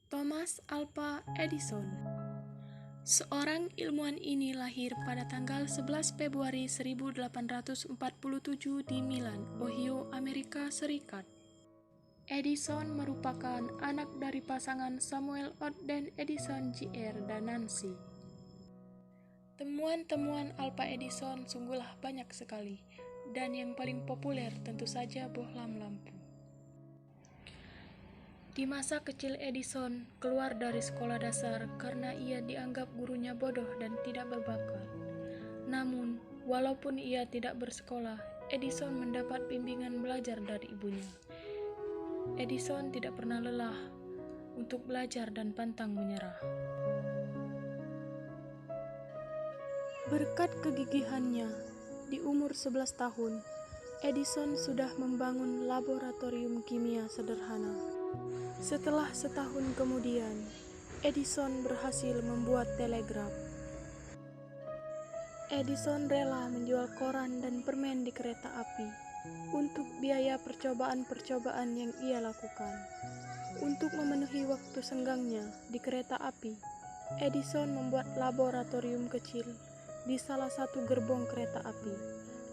Thomas Alva Edison. Seorang ilmuwan ini lahir pada tanggal 11 Februari 1847 di Milan, Ohio, Amerika Serikat. Edison merupakan anak dari pasangan Samuel Ott dan Edison Jr. dan Nancy. Temuan-temuan Alva Edison sungguhlah banyak sekali, dan yang paling populer tentu saja bohlam lampu. Di masa kecil Edison keluar dari sekolah dasar karena ia dianggap gurunya bodoh dan tidak berbakat. Namun, walaupun ia tidak bersekolah, Edison mendapat bimbingan belajar dari ibunya. Edison tidak pernah lelah untuk belajar dan pantang menyerah. Berkat kegigihannya, di umur 11 tahun, Edison sudah membangun laboratorium kimia sederhana. Setelah setahun kemudian, Edison berhasil membuat telegraf. Edison rela menjual koran dan permen di kereta api untuk biaya percobaan-percobaan yang ia lakukan. Untuk memenuhi waktu senggangnya di kereta api, Edison membuat laboratorium kecil di salah satu gerbong kereta api,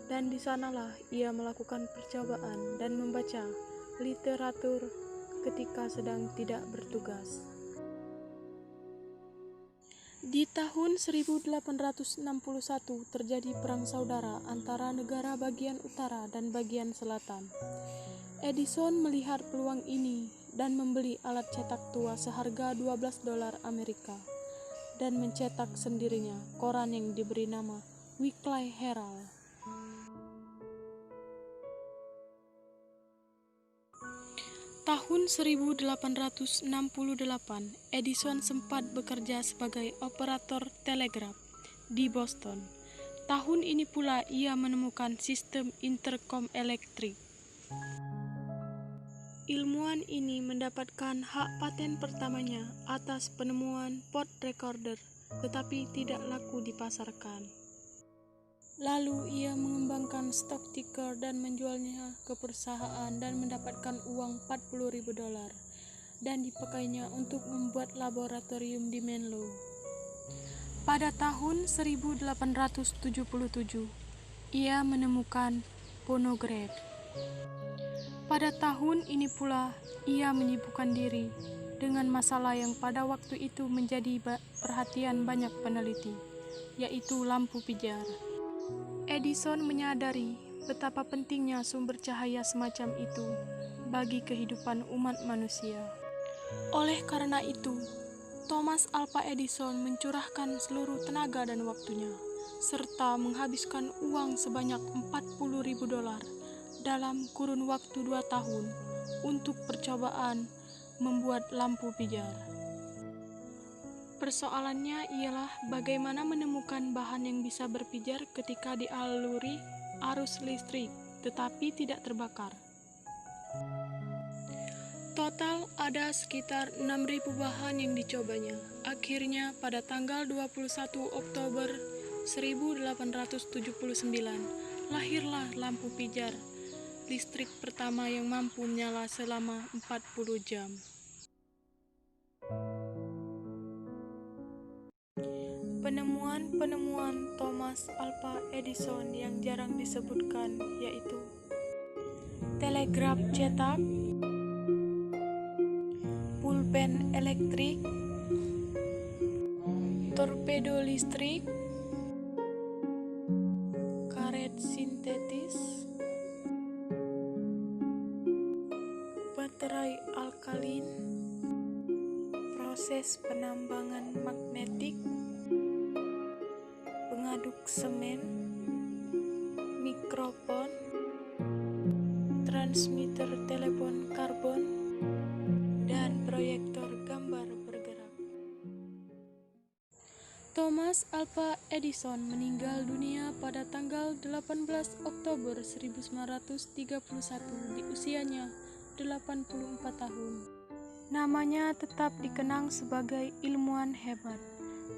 dan di sanalah ia melakukan percobaan dan membaca literatur ketika sedang tidak bertugas. Di tahun 1861 terjadi perang saudara antara negara bagian utara dan bagian selatan. Edison melihat peluang ini dan membeli alat cetak tua seharga $12 Amerika dan mencetak sendirinya koran yang diberi nama Weekly Herald. Tahun 1868, Edison sempat bekerja sebagai operator telegraf di Boston. Tahun ini pula ia menemukan sistem interkom elektrik. Ilmuwan ini mendapatkan hak paten pertamanya atas penemuan pot recorder, tetapi tidak laku dipasarkan. Lalu ia mengembangkan stock ticker dan menjualnya ke perusahaan dan mendapatkan uang $40.000 dan dipakainya untuk membuat laboratorium di Menlo. Pada tahun 1877, ia menemukan fonograf. Pada tahun ini pula ia menyibukkan diri dengan masalah yang pada waktu itu menjadi perhatian banyak peneliti, yaitu lampu pijar. Edison menyadari betapa pentingnya sumber cahaya semacam itu bagi kehidupan umat manusia. Oleh karena itu, Thomas Alva Edison mencurahkan seluruh tenaga dan waktunya, serta menghabiskan uang sebanyak $40.000 dalam kurun waktu 2 tahun untuk percobaan membuat lampu pijar. Persoalannya ialah bagaimana menemukan bahan yang bisa berpijar ketika dialiri arus listrik, tetapi tidak terbakar. Total ada sekitar 6.000 bahan yang dicobanya. Akhirnya pada tanggal 21 Oktober 1879, lahirlah lampu pijar listrik pertama yang mampu menyala selama 40 jam. Penemuan-penemuan Thomas Alva Edison yang jarang disebutkan yaitu telegraf cetak, pulpen elektrik, torpedo listrik, karet sintetis, baterai alkalin, proses penambangan magnetik, pengaduk semen, mikrofon, transmitter telepon karbon, dan proyektor gambar bergerak. Thomas Alva Edison meninggal dunia pada tanggal 18 Oktober 1931 di usianya 84 tahun. Namanya tetap dikenang sebagai ilmuwan hebat,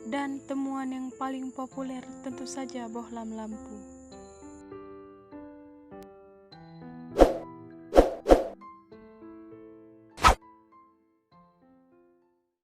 dan temuan yang paling populer tentu saja bohlam lampu.